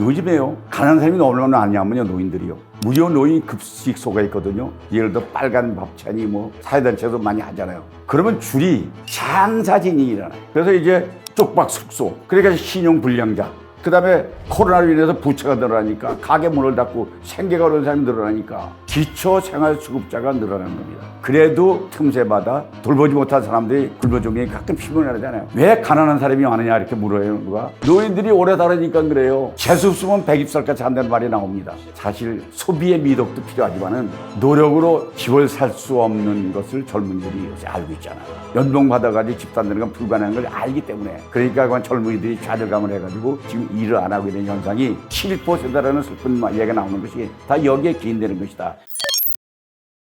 요즘에요, 가난한 사람이 너무나 많냐면요, 노인들이요. 무료 노인 급식소가 있거든요. 예를 들어 빨간 밥찬이 뭐 사회단체도 많이 하잖아요. 그러면 줄이 장사진이 일어나요. 그래서 이제 쪽박 숙소, 그러니까 신용불량자, 그 다음에 코로나로 인해서 부채가 늘어나니까 가게 문을 닫고 생계가 어려운 사람이 늘어나니까 기초생활수급자가 늘어나는 겁니다. 그래도 틈새마다 돌보지 못한 사람들이 굶어 죽는 게 가끔 피곤하잖아요. 왜 가난한 사람이 많으냐 이렇게 물어요. 누가? 노인들이 오래 살으니까 그래요. 재수 없으면 120살까지 산다는 말이 나옵니다. 사실 소비의 미덕도 필요하지만은 노력으로 집을 살 수 없는 것을 젊은이들이 요새 알고 있잖아요. 연봉 받아가지고 집 산다는 건 불가능한 걸 알기 때문에, 그러니까 그건 젊은이들이 좌절감을 해가지고 지금 일을 안 하고 있는 현상이 7%라는 슬픈 얘기가 나오는 것이 다 여기에 기인되는 것이다.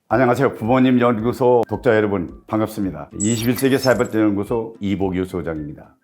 안녕하세요. 부모님 연구소 독자 여러분, 반갑습니다. 21세기 사회발전연구소 이복유 소장입니다.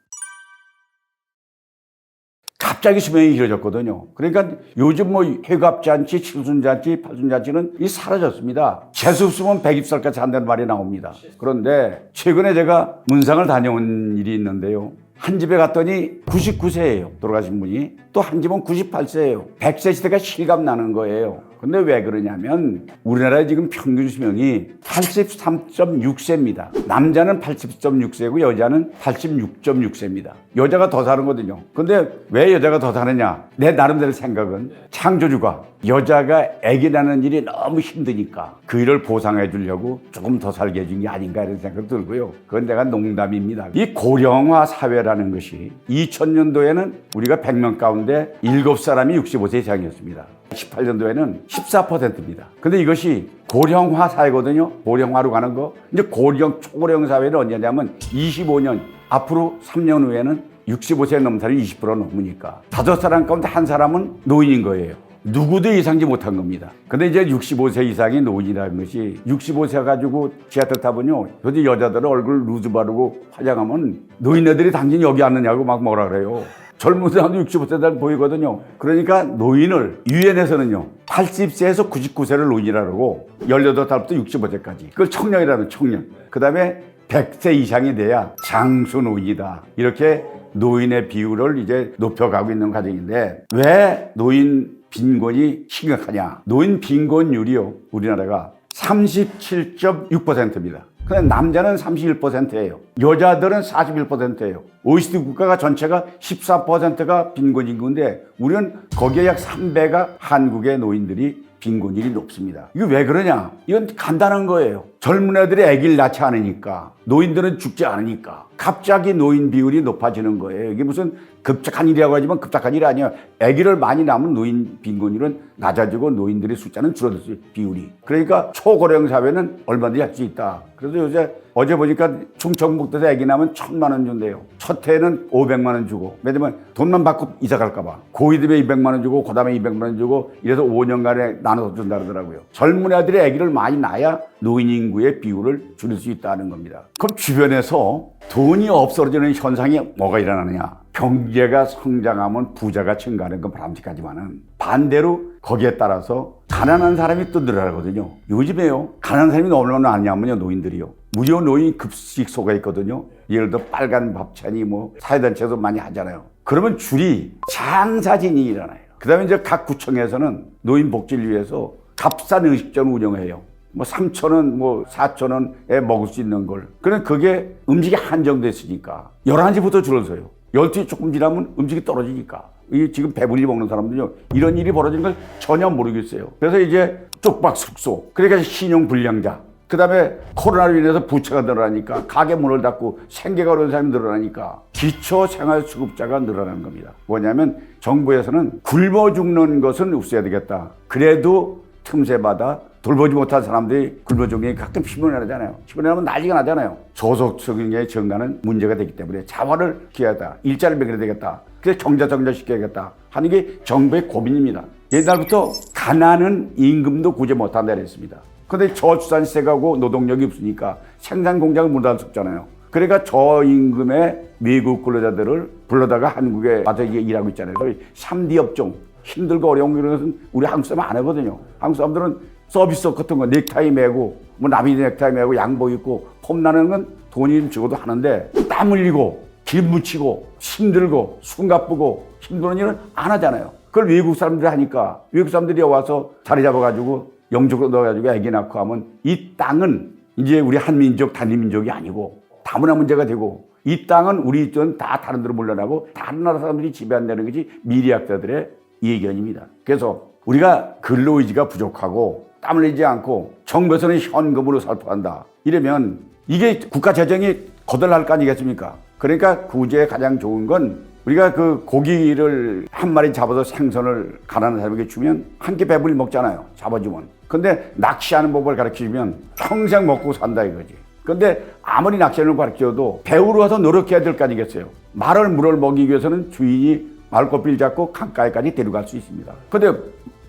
갑자기 수명이 길어졌거든요. 그러니까 요즘 뭐 회갑잔치, 칠순잔치, 팔순잔치는 사라졌습니다. 재수 없으면 120살까지 산다는 말이 나옵니다. 그런데 최근에 제가 문상을 다녀온 일이 있는데요. 한 집에 갔더니 99세예요. 돌아가신 분이. 또 한 집은 98세예요. 100세 시대가 실감나는 거예요. 근데 왜 그러냐면 우리나라의 지금 평균 수명이 83.6세입니다. 남자는 80.6세고 여자는 86.6세입니다. 여자가 더 사는거든요. 근데 왜 여자가 더 사느냐? 내 나름대로 생각은 창조주가 여자가 아기 낳는 일이 너무 힘드니까 그 일을 보상해 주려고 조금 더 살게 해준 게 아닌가 이런 생각 들고요. 그건 내가 농담입니다. 이 고령화 사회라는 것이 2000년도에는 우리가 100명 가운데 7사람이 65세 이상이었습니다. 18년도에는 14%입니다. 근데 이것이 고령화 사회거든요. 고령화로 가는 거. 이제 초고령 사회는 언제냐면 25년, 앞으로 3년 후에는 65세 넘은 사람이 20% 넘으니까 5사람 가운데 한 사람은 노인인 거예요. 누구도 예상치 못한 겁니다. 근데 이제 65세 이상이 노인이라는 것이 65세 가지고 지하철 타보면요. 요즘 여자들은 얼굴 루즈 바르고 화장하면 노인네들이 당신이 여기 앉느냐고 막 뭐라 그래요. 젊은 사람도 65세들 보이거든요. 그러니까 노인을 유엔에서는요 80세에서 99세를 노인이라고 18살부터 65세까지 그걸 청년이라는 청년. 그 다음에 100세 이상이 돼야 장수 노인이다. 이렇게 노인의 비율을 이제 높여가고 있는 과정인데 왜 노인 빈곤이 심각하냐? 노인 빈곤율이요 우리나라가 37.6%입니다. 근데 남자는 31%예요. 여자들은 41%예요. OECD 국가가 전체가 14%가 빈곤인구인데 우리는 거기에 약 3배가 한국의 노인들이 빈곤율이 높습니다. 이거 왜 그러냐? 이건 간단한 거예요. 젊은 애들이 아기를 낳지 않으니까, 노인들은 죽지 않으니까 갑자기 노인 비율이 높아지는 거예요. 이게 무슨 급작한 일이라고 하지만 급작한 일이 아니에요. 아기를 많이 낳으면 노인 빈곤율은 낮아지고 노인들의 숫자는 줄어들어요. 비율이. 그러니까 초고령 사회는 얼마든지 할 수 있다. 그래서 요새 어제 보니까 충청북도에서 아기 낳으면 1,000만 원 준대요. 첫 해는 500만 원 주고. 왜냐면 돈만 받고 이사 갈까 봐. 고2 되면 200만 원 주고 그다음에 200만 원 주고 이래서 5년간에 나눠서 준다 그러더라고요. 젊은 애들이 아기를 많이 낳아야 노인 인구의 비율을 줄일 수 있다는 겁니다. 그럼 주변에서 돈이 없어지는 현상이 뭐가 일어나느냐? 경제가 성장하면 부자가 증가하는 건 바람직하지만은 반대로 거기에 따라서 가난한 사람이 또 늘어나거든요. 요즘에요, 가난한 사람이 너무나 많냐면요, 노인들이요. 무료 노인 급식소가 있거든요. 예를 들어 빨간 밥찬이 뭐 사회단체도 많이 하잖아요. 그러면 줄이 장사진이 일어나요. 그 다음에 이제 각 구청에서는 노인 복지를 위해서 값싼 음식점을 운영해요. 뭐 3,000원, 뭐 4,000원에 먹을 수 있는 걸. 그럼 그게 음식이 한정됐으니까 11시부터 줄을 서요. 12시 조금 지나면 음식이 떨어지니까. 이 지금 배불리 먹는 사람들은요, 이런 일이 벌어지는 걸 전혀 모르겠어요. 그래서 이제 쪽박 숙소, 그러니까 신용불량자, 그 다음에 코로나로 인해서 부채가 늘어나니까 가게 문을 닫고 생계가 어려운 사람이 늘어나니까 기초생활수급자가 늘어나는 겁니다. 뭐냐면 정부에서는 굶어 죽는 것은 없애야 되겠다. 그래도 틈새마다 돌보지 못한 사람들이 굶어 죽는 게 가끔 피곤하잖아요. 피곤하면 난리가 나잖아요. 저소득층의 증가는 문제가 되기 때문에 자활을 기하다. 일자리를 매겨야 되겠다. 그래서 경제 정전시켜야겠다 하는 게 정부의 고민입니다. 옛날부터 가난은 임금도 구제 못한다 그랬습니다. 그런데 저출산 시대가고 노동력이 없으니까 생산 공장을 못 닫았잖아요. 그러니까 저임금의 미국 근로자들을 불러다가 한국에 와서 일하고 있잖아요. 3D 업종, 힘들고 어려운 것은 우리 한국 사람 안 하거든요. 한국 사람들은 서비스 같은 거 넥타이 매고 뭐 나비 넥타이 매고 양복 입고 폼나는 건 돈이 주고도 하는데 땀 흘리고 길 묻히고 힘들고 숨 가쁘고 힘드는 일은 안 하잖아요. 그걸 외국 사람들이 하니까 외국 사람들이 와서 자리 잡아가지고 영적으로 넣어가지고 애기 낳고 하면 이 땅은 이제 우리 한민족 단일민족이 아니고 다문화 문제가 되고 이 땅은 우리 전 다 다른 데로 물러나고 다른 나라 사람들이 지배한다는 것이 미래학자들의 의견입니다. 그래서 우리가 근로의지가 부족하고 땀을 내지 않고 정부에서는 현금으로 살포한다. 이러면 이게 국가 재정이 거덜날 거 아니겠습니까? 그러니까 구제에 가장 좋은 건 우리가 그 고기를 한 마리 잡아서 생선을 가난한 사람에게 주면 한 끼 배불리 먹잖아요. 잡아주면. 근데 낚시하는 법을 가르치면 평생 먹고 산다 이거지. 근데 아무리 낚시하는 걸 가르쳐도 배우러 와서 노력해야 될 거 아니겠어요. 말을 물을 먹이기 위해서는 주인이 말꼬피를 잡고 강가에까지 데려갈 수 있습니다. 근데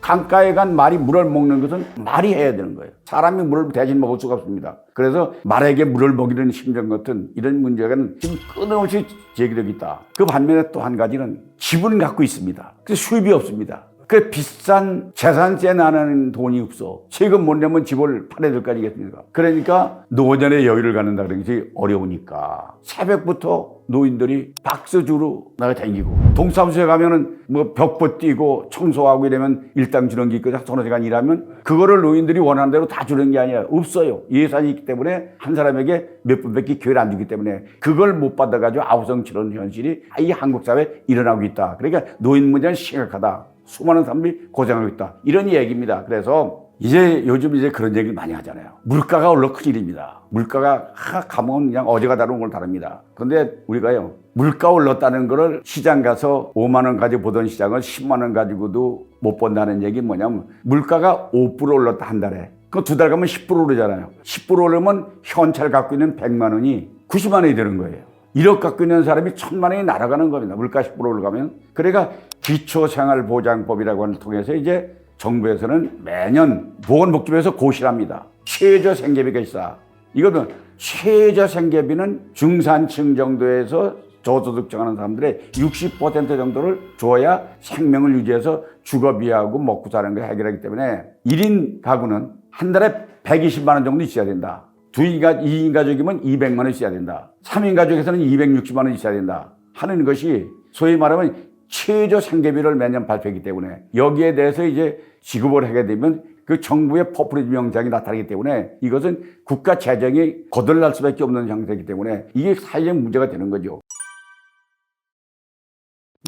강가에 간 말이 물을 먹는 것은 말이 해야 되는 거예요. 사람이 물을 대신 먹을 수가 없습니다. 그래서 말에게 물을 먹이는 심정 같은 이런 문제는 지금 끊임없이 제기되고 있다. 그 반면에 또 한 가지는 지분을 갖고 있습니다. 그래서 수입이 없습니다. 그 비싼 재산세 나는 돈이 없어. 세금 못 내면 집을 팔아야 될 거 아니겠습니까? 그러니까 노년의 여유를 갖는다 그런 것이 어려우니까 새벽부터 노인들이 박수 주러 나가 다니고 동사무소에 가면은 뭐 벽보 띄고 청소하고 이러면 일당 주는 게 있고 서너 시간 일하면 그거를 노인들이 원하는 대로 다 주는 게 아니라 없어요. 예산이 있기 때문에 한 사람에게 몇 분밖에 기회를 안 주기 때문에 그걸 못 받아가지고 아우성 치르는 현실이 이 한국 사회에 일어나고 있다. 그러니까 노인 문제는 심각하다. 수많은 사람들이 고생하고 있다. 이런 얘기입니다. 그래서 이제 요즘 이제 그런 얘기를 많이 하잖아요. 물가가 올라 큰일입니다. 물가가 가면 그냥 어제가 다른 오늘 다릅니다. 근데 우리가요, 물가 올랐다는 거를 시장 가서 5만 원 가지고 보던 시장을 10만 원 가지고도 못 본다는 얘기는 뭐냐면 물가가 5% 올랐다 한 달에. 그 두 달 가면 10% 오르잖아요. 10% 오르면 현찰 갖고 있는 100만 원이 90만 원이 되는 거예요. 1억 갖고 있는 사람이 1000만 원이 날아가는 겁니다. 물가 10% 올라가면. 그러니까 기초생활보장법이라고 하는 통해서 이제 정부에서는 매년 보건복지부에서 고시랍니다. 최저생계비가 있어. 이거는 최저생계비는 중산층 정도에서 저소득 정하는 사람들의 60% 정도를 줘야 생명을 유지해서 주거비하고 먹고 사는 걸 해결하기 때문에 1인 가구는 한 달에 120만 원 정도 있어야 된다. 2인 가족이면 200만 원 있어야 된다. 3인 가족에서는 260만 원 있어야 된다. 하는 것이 소위 말하면 최저 생계비를 매년 발표하기 때문에 여기에 대해서 이제 지급을 하게 되면 그 정부의 포퓰리즘 현상이 나타나기 때문에 이것은 국가 재정이 거덜날 수밖에 없는 형태이기 때문에 이게 사회적 문제가 되는 거죠.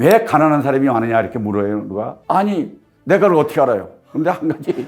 왜 가난한 사람이 많으냐 이렇게 물어요. 누가? 아니 내가 그걸 어떻게 알아요? 근데 한 가지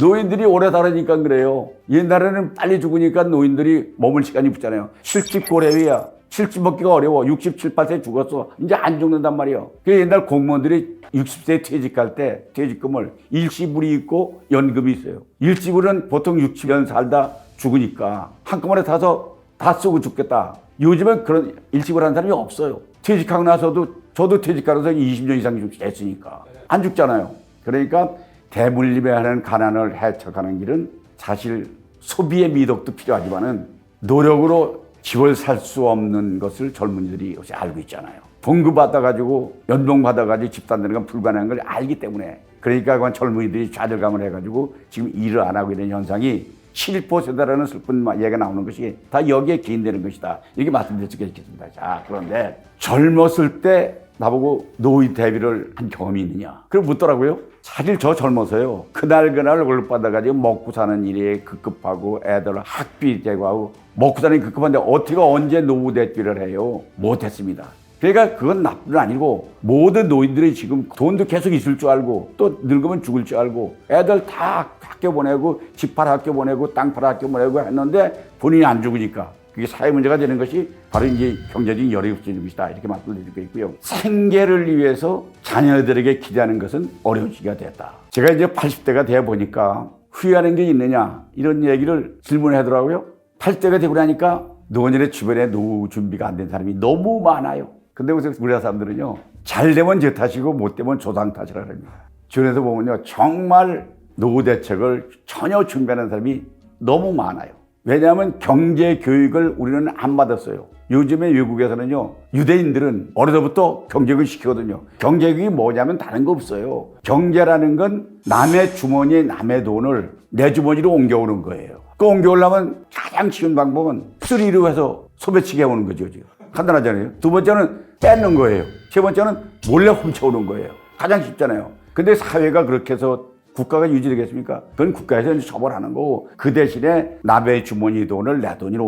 노인들이 오래 살으니까 그래요. 옛날에는 빨리 죽으니까 노인들이 머물 시간이 붙잖아요. 실직고래위야. 실직 먹기가 어려워. 67, 8세에 죽었어. 이제 안 죽는단 말이에요. 그래서 옛날 공무원들이 60세에 퇴직할 때 퇴직금을 일시불이 있고 연금이 있어요. 일시불은 보통 60년 살다 죽으니까 한꺼번에 타서 다 쓰고 죽겠다. 요즘은 그런 일시불 하는 사람이 없어요. 퇴직하고 나서도 저도 퇴직하면서 20년 이상 했으니까 안 죽잖아요. 그러니까 대물림하는 가난을 해쳐가는 길은 사실 소비의 미덕도 필요하지만은 노력으로 집을 살 수 없는 것을 젊은이들이 요새 알고 있잖아요. 봉급 받아가지고 연봉 받아가지고 집 산다는 건 불가능한 걸 알기 때문에 그러니까 그건 젊은이들이 좌절감을 해가지고 지금 일을 안 하고 있는 현상이 7%라는 슬픈 얘기가 나오는 것이 다 여기에 기인되는 것이다. 이렇게 말씀드릴 수가 있겠습니다. 자, 그런데 젊었을 때 나보고 노인 대비를 한 경험이 있느냐? 그럼 묻더라고요. 사실 저 젊어서요. 그날 월급 받아가지고 먹고 사는 일이 급급하고 애들 학비 제거하고 먹고 사는 게 급급한데 어떻게 언제 노후 대비를 해요? 못했습니다. 그러니까 그건 나쁜 아니고 모든 노인들이 지금 돈도 계속 있을 줄 알고 또 늙으면 죽을 줄 알고 애들 다 학교 보내고 집 팔아 학교 보내고 땅 팔아 학교 보내고 했는데 본인이 안 죽으니까 그게 사회 문제가 되는 것이 바로 이제 경제적인 열이 없어지는 것이다. 이렇게 말씀드리고 있고요. 생계를 위해서 자녀들에게 기대하는 것은 어려워지게 됐다. 제가 이제 80대가 되어 보니까 후회하는 게 있느냐 이런 얘기를 질문하더라고요. 80대가 되고 나니까 노년의 주변에 노후 준비가 안 된 사람이 너무 많아요. 근데 우리나라 사람들은요. 잘 되면 제 탓이고 못 되면 조상 탓이라 합니다. 주변에서 보면요. 정말 노후 대책을 전혀 준비하는 사람이 너무 많아요. 왜냐하면 경제 교육을 우리는 안 받았어요. 요즘에 외국에서는요. 유대인들은 어려서부터 경제교육을 시키거든요. 경제교육이 뭐냐면 다른 거 없어요. 경제라는 건 남의 주머니에 남의 돈을 내 주머니로 옮겨오는 거예요. 그 옮겨오려면 가장 쉬운 방법은 쓰리로 해서 소매치기 해오는 거죠. 지금. 간단하잖아요. 두 번째는 뺏는 거예요. 세 번째는 몰래 훔쳐오는 거예요. 가장 쉽잖아요. 근데 사회가 그렇게 해서 국가가 유지되겠습니까? 그건 국가에서 이제 처벌하는 거고, 그 대신에 남의 주머니 돈을 내 돈으로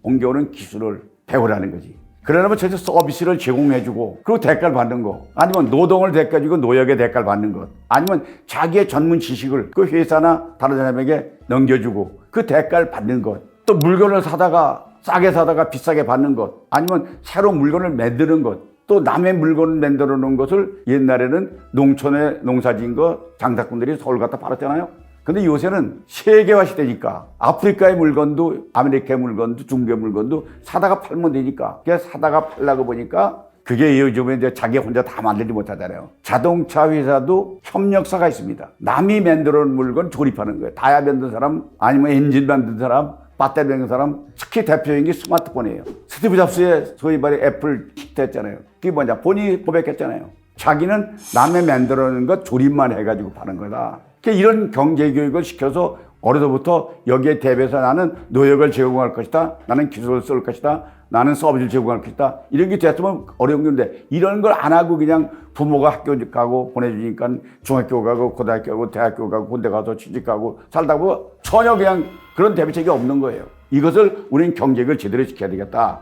옮겨오는 기술을 배우라는 거지. 그러려면 저희들 서비스를 제공해주고, 그리고 대가를 받는 거, 아니면 노동을 대가 주고 노역의 대가를 받는 것, 아니면 자기의 전문 지식을 그 회사나 다른 사람에게 넘겨주고 그 대가를 받는 것, 또 물건을 사다가 싸게 사다가 비싸게 받는 것, 아니면 새로운 물건을 만드는 것, 또 남의 물건을 만들어 놓은 것을 옛날에는 농촌에 농사진 거 장사꾼들이 서울 갖다 팔았잖아요. 근데 요새는 세계화 시대니까 아프리카의 물건도 아메리카의 물건도 중국의 물건도 사다가 팔면 되니까, 그래서 사다가 팔라고 보니까 그게 요즘에 이제 자기 혼자 다 만들지 못하잖아요. 자동차 회사도 협력사가 있습니다. 남이 만들어 놓은 물건 조립하는 거예요. 타이어 만든 사람, 아니면 엔진 만든 사람, 배터리 만든 사람, 특히 대표적인 게 스마트폰이에요. 스티브 잡스의 소위 말해 애플 히트했잖아요. 그게 뭐냐, 본인이 고백했잖아요. 자기는 남의 만들어 놓은 것 조립만 해가지고 파는 거다. 이런 경제 교육을 시켜서 어려서부터 여기에 대비해서 나는 노역을 제공할 것이다, 나는 기술을 쓸 것이다, 나는 서비스를 제공할 것이다, 이런 게 됐으면 어려운 건데, 이런 걸 안 하고 그냥 부모가 학교 가고 보내주니까 중학교 가고 고등학교 가고 대학교 가고 군대 가서 취직 가고 살다 보면 전혀 그냥 그런 대비책이 없는 거예요. 이것을 우리는 경제를 제대로 시켜야 되겠다.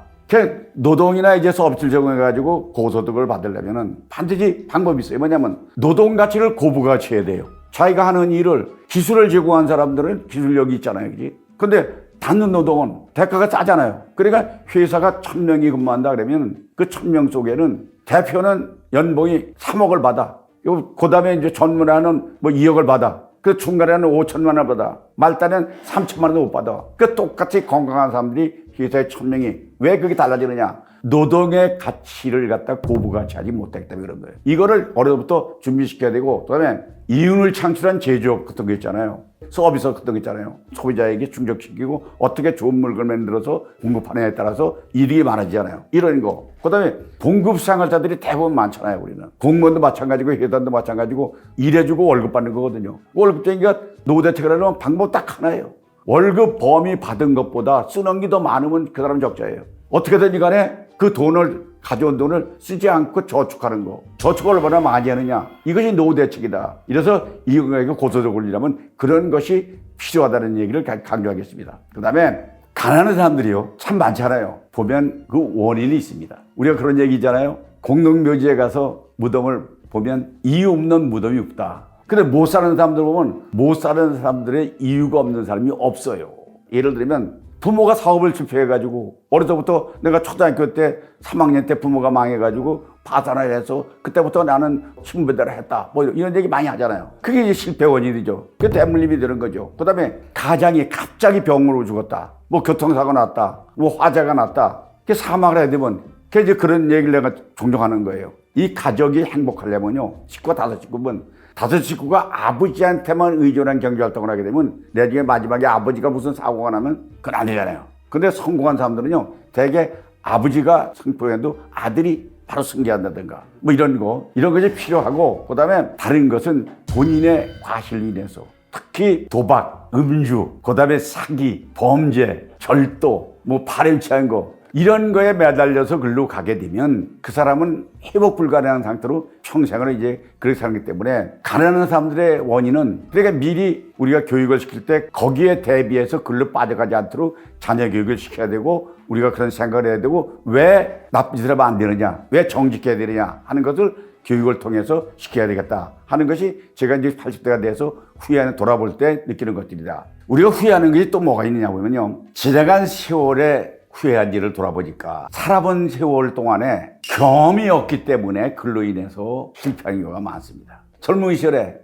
노동이나 이제 서비스를 제공해가지고 고소득을 받으려면은 반드시 방법이 있어요. 뭐냐면 노동 가치를 고부가치해야 돼요. 자기가 하는 일을 기술을 제공한 사람들은 기술력이 있잖아요. 그지? 근데 닫는 노동은 대가가 싸잖아요. 그러니까 회사가 1000명이 근무한다 그러면 그 1000명 속에는 대표는 연봉이 3억을 받아. 그 다음에 이제 전문화는 뭐 2억을 받아. 그 중간에는 5천만 원 받아. 말단은 3천만 원도 못 받아. 그 똑같이 건강한 사람들이 회사에 1000명이 왜 그게 달라지느냐? 노동의 가치를 갖다 고부가치하지 못했기 때문에 그런 거예요. 이거를 어려서부터 준비시켜야 되고, 그다음에 이윤을 창출한 제조업 같은 거 있잖아요. 서비스 같은 거 있잖아요. 소비자에게 충족시키고 어떻게 좋은 물건을 만들어서 공급하느냐에 따라서 이득이 많아지잖아요. 이런 거. 그다음에 봉급 생활자들이 대부분 많잖아요. 우리는 공무원도 마찬가지고 회사도 마찬가지고 일해주고 월급 받는 거거든요. 월급쟁이가 노후 대책을 하려면 방법 딱 하나예요. 월급 범위 받은 것보다 쓰는 게 더 많으면 그 사람 적자예요. 어떻게든 간에 그 돈을 가져온 돈을 쓰지 않고 저축하는 거. 저축을 얼마나 많이 하느냐. 이것이 노후 대책이다. 이래서 이거에게 고소득을 올리려면 그런 것이 필요하다는 얘기를 강조하겠습니다. 그 다음에 가난한 사람들이요, 참 많잖아요. 보면 그 원인이 있습니다. 우리가 그런 얘기 있잖아요. 공동묘지에 가서 무덤을 보면 이유 없는 무덤이 없다. 근데 못 사는 사람들 보면 못 사는 사람들의 이유가 없는 사람이 없어요. 예를 들면 부모가 사업을 실패해가지고 어려서부터 내가 초등학교 때 3학년 때 부모가 망해가지고 파산을 해서 그때부터 나는 신분배달을 했다, 뭐 이런 얘기 많이 하잖아요. 그게 이제 실패 원인이죠. 그게 대물림이 되는 거죠. 그 다음에 가장이 갑자기 병으로 죽었다, 뭐 교통사고 났다, 뭐 화재가 났다, 그 사망을 해야 되면 그 이제 그런 얘기를 내가 종종 하는 거예요. 이 가족이 행복하려면요, 식구가 5식구면 5식구가 아버지한테만 의존한 경제활동을 하게 되면 나중에 마지막에 아버지가 무슨 사고가 나면 그건 안 되잖아요. 근데 성공한 사람들은요, 대개 아버지가 승부해도 아들이 바로 승계한다든가 뭐 이런 것이 필요하고, 그 다음에 다른 것은 본인의 과실로 인해서 특히 도박, 음주, 그 다음에 사기, 범죄, 절도, 뭐 파렴치한 거, 이런 거에 매달려서 글로 가게 되면 그 사람은 회복 불가능한 상태로 평생을 이제 그렇게 살기 때문에, 가난한 사람들의 원인은, 그러니까 미리 우리가 교육을 시킬 때 거기에 대비해서 글로 빠져가지 않도록 자녀 교육을 시켜야 되고, 우리가 그런 생각을 해야 되고, 왜 나쁜 짓을 하면 안 되느냐, 왜 정직해야 되느냐 하는 것을 교육을 통해서 시켜야 되겠다 하는 것이 제가 이제 80대가 돼서 후에 돌아볼 때 느끼는 것들이다. 우리가 후회하는 것이 또 뭐가 있느냐 보면요, 지나간 세월에 후회한 일을 돌아보니까 살아본 세월 동안에 경험이 없기 때문에 그로 인해서 실패한 경우가 많습니다. 젊은 시절에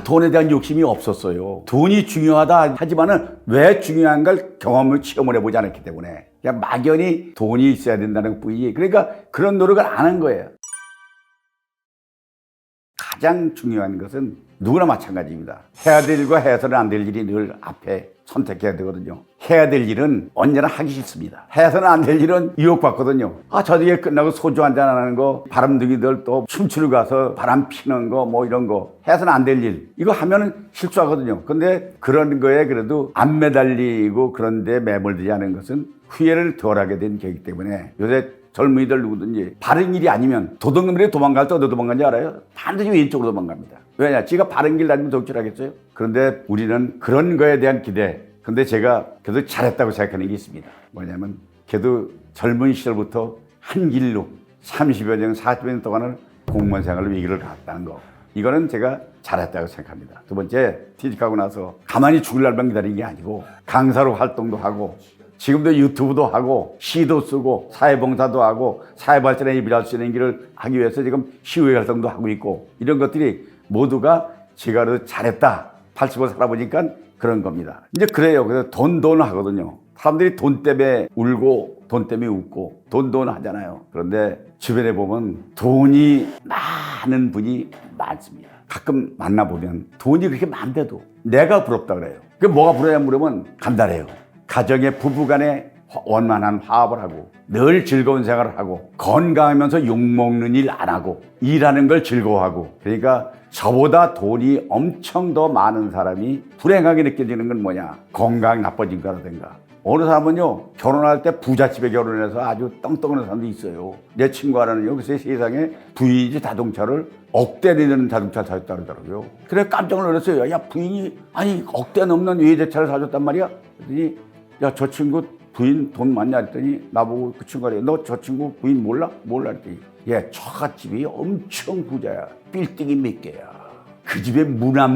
돈에 대한 욕심이 없었어요. 돈이 중요하다 하지만은 왜 중요한걸 경험을 체험을 해보지 않았기 때문에 그냥 막연히 돈이 있어야 된다는 뿐이지, 그러니까 그런 노력을 안 한 거예요. 가장 중요한 것은 누구나 마찬가지입니다. 해야 될 일과 해서는 안 될 일이 늘 앞에 선택해야 되거든요. 해야 될 일은 언제나 하기 싫습니다. 해서는 안 될 일은 유혹받거든요. 저녁에 끝나고 소주 한잔 하는 거, 바람둥이들 또 춤추러 가서 바람 피는 거, 뭐 이런 거, 해서는 안 될 일, 이거 하면은 실수하거든요. 근데 그런 거에 그래도 안 매달리고 그런 데 매몰되지 않은 것은 후회를 덜하게 된 계기이기 때문에 요새 젊은이들 누구든지 바른 길이 아니면 도둑놈들이 도망갈 때 어디 도망가는지 알아요? 반드시 왼쪽으로 도망갑니다. 왜냐? 지가 바른 길 다니면 도둑질하겠어요? 그런데 우리는 그런 거에 대한 기대. 근데 제가 그래도 잘했다고 생각하는 게 있습니다. 뭐냐면 걔도 젊은 시절부터 한 길로 30여 년, 40여 년 동안을 공무원 생활을 위기를 갔다는 거. 이거는 제가 잘했다고 생각합니다. 두 번째, 퇴직하고 나서 가만히 죽을 날만 기다린 게 아니고 강사로 활동도 하고 지금도 유튜브도 하고 시도 쓰고 사회봉사도 하고 사회발전에 일할 수 있는 길을 하기 위해서 지금 시의회 활동도 하고 있고 이런 것들이 모두가 제가 그래도 잘했다. 80을 살아보니까 그런 겁니다. 이제 그래요. 그래서 돈 하거든요. 사람들이 돈 때문에 울고 돈 때문에 웃고 돈 하잖아요. 그런데 주변에 보면 돈이 많은 분이 많습니다. 가끔 만나보면 돈이 그렇게 많대도 내가 부럽다 그래요. 그게 뭐가 부러냐 물으면 간단해요. 가정의 부부간에 원만한 화합을 하고 늘 즐거운 생활을 하고 건강하면서 욕먹는 일 안 하고 일하는 걸 즐거워하고 그러니까 저보다 돈이 엄청 더 많은 사람이 불행하게 느껴지는 건 뭐냐? 건강이 나빠진 거라든가 어느 사람은요 결혼할 때 부잣집에 결혼해서 아주 떵떵한 사람도 있어요. 내 친구 하나는요 글쎄 세상에 부인이 자동차를 억대 내는 자동차를 사줬다 그러더라고요. 그래 깜짝 놀랐어요. 야 부인이 아니 억대 넘는 외제차를 사줬단 말이야? 그랬더니 야 저 친구 부인 돈 많냐 했더니 나보고 그 친구가 그래 너 저 친구 부인 몰라? 했더니 얘 처갓집이 엄청 부자야. 빌딩이 몇 개야. 그 집에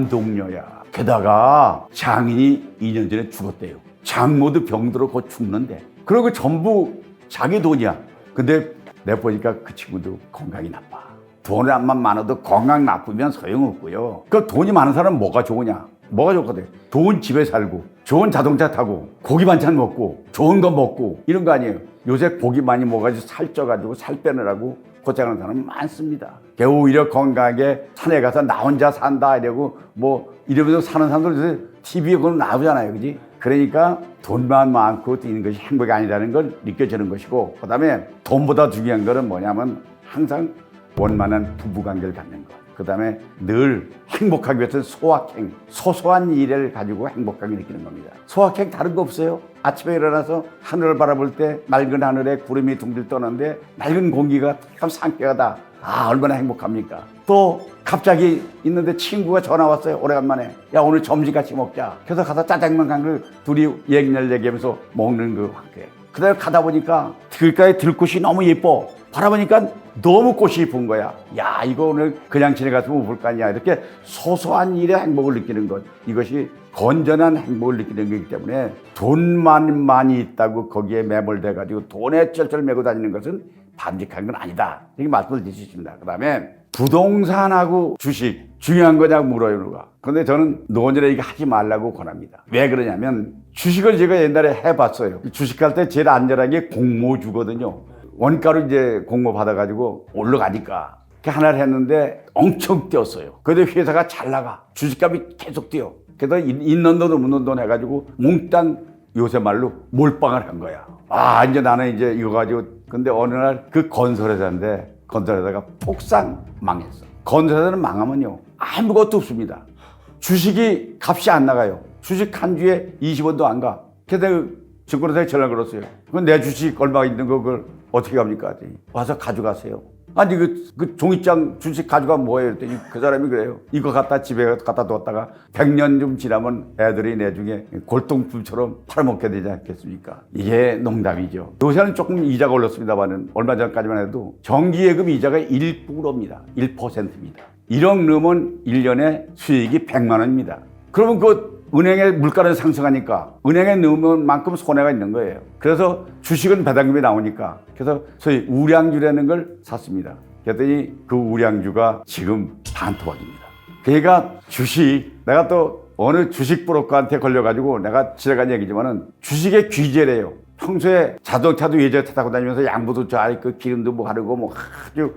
무남동녀야. 게다가 장인이 2년 전에 죽었대요. 장모도 병들어 곧 죽는데 그리고 전부 자기 돈이야. 근데 내가 보니까 그 친구도 건강이 나빠. 돈만 많아도 건강 나쁘면 소용없고요. 그 돈이 많은 사람은 뭐가 좋으냐? 뭐가 좋거든? 좋은 집에 살고 좋은 자동차 타고 고기 반찬 먹고 좋은 거 먹고 이런 거 아니에요. 요새 고기 많이 먹어가지고 살쪄가지고 살 빼느라고 고생하는 사람 많습니다. 오히려 건강하게 산에 가서 나 혼자 산다 이러고 뭐 이러면서 사는 사람들 TV에 그건 나오잖아요. 그지? 그러니까 돈만 많고 있는 것이 행복이 아니라는 걸 느껴지는 것이고 그 다음에 돈보다 중요한 거는 뭐냐면 항상 원만한 부부관계를 갖는 것. 그 다음에 늘 행복하기 위해서는 소확행, 소소한 일을 가지고 행복하게 느끼는 겁니다. 소확행 다른 거 없어요. 아침에 일어나서 하늘을 바라볼 때 맑은 하늘에 구름이 둥둥 떠는데 맑은 공기가 참 상쾌하다. 아 얼마나 행복합니까? 또 갑자기 있는데 친구가 전화 왔어요. 오래간만에. 야 오늘 점심 같이 먹자. 그래서 가서 짜장면 간 걸 둘이 얘기하면서 먹는 그 관계. 그다음에 가다 보니까 길가에 들꽃이 너무 예뻐. 바라보니까 너무 꽃이 예쁜 거야. 야 이거 오늘 그냥 지내갔으면 볼 거 아니야. 이렇게 소소한 일에 행복을 느끼는 것. 이것이 건전한 행복을 느끼는 거기 때문에 돈만 많이 있다고 거기에 매몰돼가지고 돈에 쩔쩔 매고 다니는 것은 바람직한 건 아니다. 이렇게 말씀을 드릴 수 있습니다. 그 다음에 부동산하고 주식 중요한 거냐고 물어요 누가. 그런데 저는 노년에 이거 하지 말라고 권합니다. 왜 그러냐면 주식을 제가 옛날에 해봤어요. 주식할 때 제일 안전한 게 공모주거든요. 원가로 이제 공모 받아가지고 올라가니까 하나를 했는데 엄청 뛰었어요. 그런데 회사가 잘 나가. 주식값이 계속 뛰어. 그래서 있는 돈 없는 돈 해가지고 몽땅 요새 말로 몰빵을 한 거야. 아 이제 나는 이제 이거 가지고 근데 어느 날 그 건설회사인데 건설회사가 폭삭 망했어. 건설회사는 망하면요 아무것도 없습니다. 주식이 값이 안 나가요. 주식 한 주에 20원도 안 가. 그래서 증권회사에 전화 걸었어요. 그럼 내 주식 얼마 있는 거 그걸 어떻게 갑니까? 와서 가져가세요. 아니 그 종이장 주식 가져가면 뭐예요? 그랬더니 그 사람이 그래요. 이거 갖다 집에 갖다 뒀다가 100년 좀 지나면 애들이 나중에 골동품처럼 팔아먹게 되지 않겠습니까? 이게 농담이죠. 요새는 조금 이자가 올랐습니다만 얼마 전까지만 해도 정기예금 이자가 1%입니다. 1%입니다. 1억 넣으면 1년에 수익이 100만 원입니다. 그러면 그 은행의 물가는 상승하니까 은행에 넣으면 만큼 손해가 있는 거예요. 그래서 주식은 배당금이 나오니까 그래서 소위 우량주라는 걸 샀습니다. 그랬더니 그 우량주가 지금 반토막입니다. 그러니까 주식 내가 또 어느 주식 브로커한테 걸려가지고 내가 지나간 얘기지만은 주식의 귀재래요. 평소에 자동차도 외제차 타고 다니면서 양보도 잘 그 기름도 뭐 가르고 뭐 아주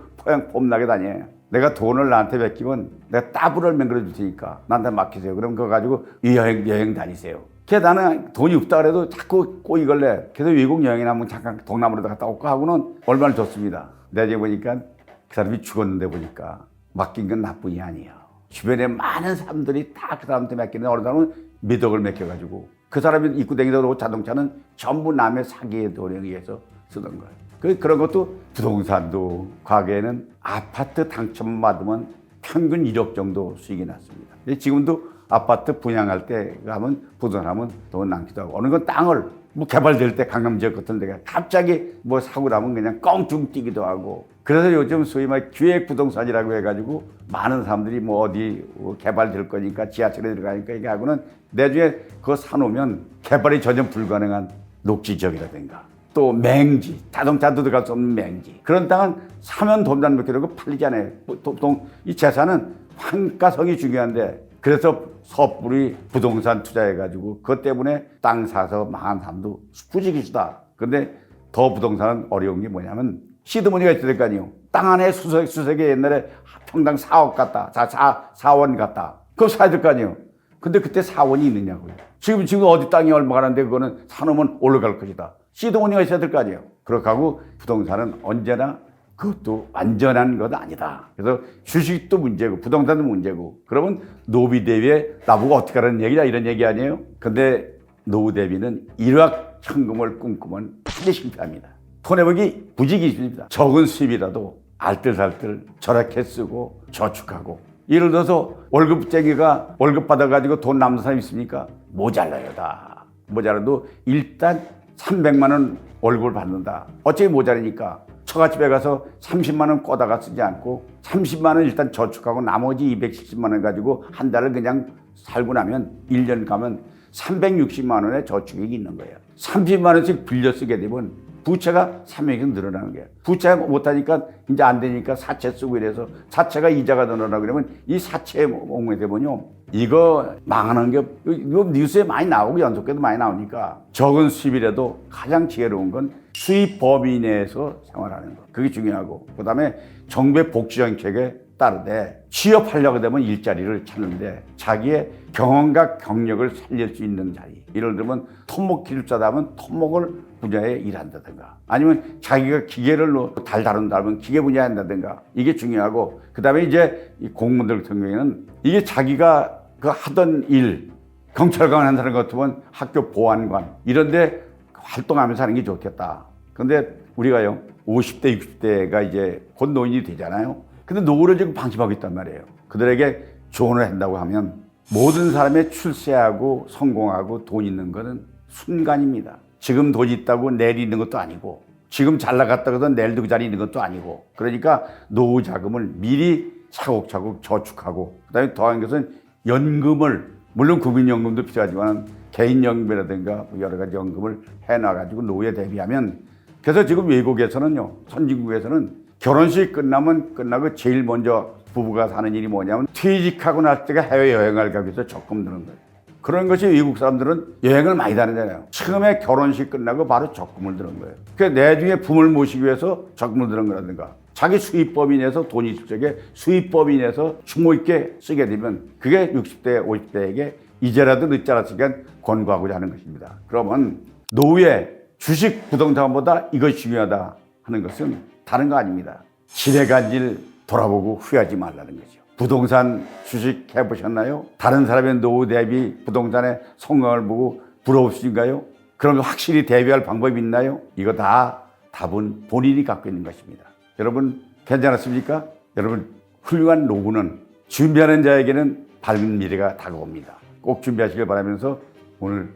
폼나게 다녀요. 내가 돈을 나한테 맡기면 내가 따블을 맹글어 줄 테니까 나한테 맡기세요. 그럼 그거 가지고 여행 다니세요. 걔 나는 돈이 없다 그래도 자꾸 꼬이 걸래. 그래서 외국 여행이나 한번 잠깐 동남아로 갔다 올까 하고는 얼마를 줬습니다. 내가 보니까 그 사람이 죽었는데 보니까 맡긴 건 나뿐이 아니에요. 주변에 많은 사람들이 다 그 사람한테 맡기는데 어느 사람은 몇 억을 맡겨가지고 그 사람이 입고 다니던 자동차는 전부 남의 사기의 돈에 의해서 쓰던 거예요. 그런 것도 부동산도 과거에는 아파트 당첨 받으면 평균 1억 정도 수익이 났습니다. 지금도 아파트 분양할 때 가면 부동산하면 돈 많기도 하고 어느 건 땅을 뭐 개발될 때 강남 지역 같은 데가 갑자기 뭐 사고 나면 그냥 껑충 뛰기도 하고 그래서 요즘 소위 말 기획 부동산이라고 해가지고 많은 사람들이 뭐 어디 개발될 거니까 지하철에 들어가니까 이게 하고는 나중에 그거 사놓으면 개발이 전혀 불가능한 녹지 지역이라든가 또 맹지, 자동차도 들어갈 수 없는 맹지 그런 땅은 사면 돈 안 먹게 되고 팔리잖아요. 보통 이 재산은 환가성이 중요한데 그래서 섣불리 부동산 투자해가지고 그것 때문에 땅 사서 망한 사람도 수직이수다. 근데 더 부동산은 어려운 게 뭐냐면 시드머니가 있어야 될 거 아니에요. 땅 안에 수색에 옛날에 평당 4억 같다. 4원 같다. 그거 사야 될 거 아니에요. 근데 그때 4원이 있느냐고요. 지금 어디 땅이 얼마가 하는데 그거는 사놓으면 올라갈 것이다. 시드머니가 있어야 될 거 아니에요. 그렇게 하고 부동산은 언제나 그것도 완전한 건 아니다. 그래서 주식도 문제고 부동산도 문제고 그러면 노비 대비에 나보고 어떻게 하라는 얘기냐 이런 얘기 아니에요. 근데 노후 대비는 일확천금을 꿈꾸면 크게 실패합니다. 손해보기 무지개 있습니다. 적은 수입이라도 알뜰살뜰 절약해 쓰고 저축하고 예를 들어서 월급쟁이가 월급 받아가지고 돈 남는 사람이 있습니까? 모자라요 다. 모자라도 일단 300만 원 월급을 받는다. 어차피 모자라니까 처갓집에 가서 30만 원 꺼다가 쓰지 않고 30만 원 일단 저축하고 나머지 270만 원 가지고 한 달을 그냥 살고 나면 1년 가면 360만 원의 저축액이 있는 거예요. 30만 원씩 빌려 쓰게 되면 부채가 300이 늘어나는 거예요. 부채 못하니까 이제 안 되니까 사채 쓰고 이래서 사채가 이자가 늘어나고 그러면 이 사채에 옹매 되면요. 이거 망하는 게 이거 뉴스에 많이 나오고 연속해도 많이 나오니까 적은 수입이라도 가장 지혜로운 건 수입 범위 내에서 생활하는 거. 그게 중요하고 그다음에 정부의 복지 정책에 따르되 취업하려고 되면 일자리를 찾는데 자기의 경험과 경력을 살릴 수 있는 자리. 예를 들면 토목 기술자다 하면 토목을 분야에 일한다든가 아니면 자기가 기계를 잘 다룬다면 기계 분야에 한다든가 이게 중요하고 그다음에 이제 이 공무원들 같은 경우에는 이게 자기가 그 하던 일 경찰관 하는 사람 같으면 학교 보안관 이런데 활동하면서 하는 게 좋겠다. 근데 우리가요 50대 60대가 이제 곧 노인이 되잖아요. 근데 노후를 지금 방치하고 있단 말이에요. 그들에게 조언을 한다고 하면 모든 사람의 출세하고 성공하고 돈 있는 거는 순간입니다. 지금 돈 있다고 내일 있는 것도 아니고 지금 잘 나갔다고 해서 내일도 그 자리에 있는 것도 아니고 그러니까 노후 자금을 미리 차곡차곡 저축하고 그다음에 더한 것은 연금을 물론 국민연금도 필요하지만 개인연금이라든가 여러 가지 연금을 해놔가지고 노후에 대비하면 그래서 지금 외국에서는요 선진국에서는 결혼식 끝나면 끝나고 제일 먼저 부부가 하는 일이 뭐냐면 퇴직하고 날 때가 해외여행을 가기 위해서 적금 드는 거예요. 그런 것이 외국 사람들은 여행을 많이 다니잖아요. 처음에 결혼식 끝나고 바로 적금을 드는 거예요. 그래서 나중에 부모를 모시기 위해서 적금을 드는 거라든가 자기 수입 범위 내에서 돈이 있을 적에 수입 범위 내에서 추모 있게 쓰게 되면 그게 60대 50대에게 이제라도 늦지 않았으니까 권고하고자 하는 것입니다. 그러면 노후에 주식 부동산보다 이것이 중요하다 하는 것은 다른 거 아닙니다. 지내간 일 돌아보고 후회하지 말라는 거죠. 부동산 주식 해보셨나요? 다른 사람의 노후 대비 부동산의 성공을 보고 부러우신가요? 그럼 확실히 대비할 방법이 있나요? 이거 다 답은 본인이 갖고 있는 것입니다. 여러분 괜찮았습니까? 여러분 훌륭한 노후는 준비하는 자에게는 밝은 미래가 다가옵니다. 꼭 준비하시길 바라면서 오늘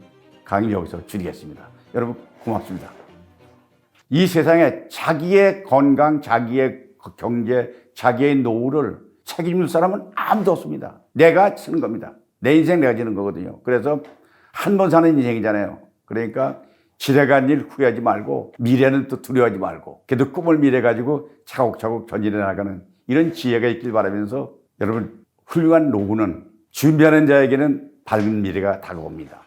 강의 여기서 줄이겠습니다. 여러분 고맙습니다. 이 세상에 자기의 건강, 자기의 경제, 자기의 노후를 책임질 사람은 아무도 없습니다. 내가 쓰는 겁니다. 내 인생 내가 지는 거거든요. 그래서 한 번 사는 인생이잖아요. 그러니까 지나간 일 후회하지 말고 미래는 또 두려워하지 말고 그래도 꿈을 미래 가지고 차곡차곡 전진해 나가는 이런 지혜가 있길 바라면서 여러분 훌륭한 노후는 준비하는 자에게는 밝은 미래가 다가옵니다.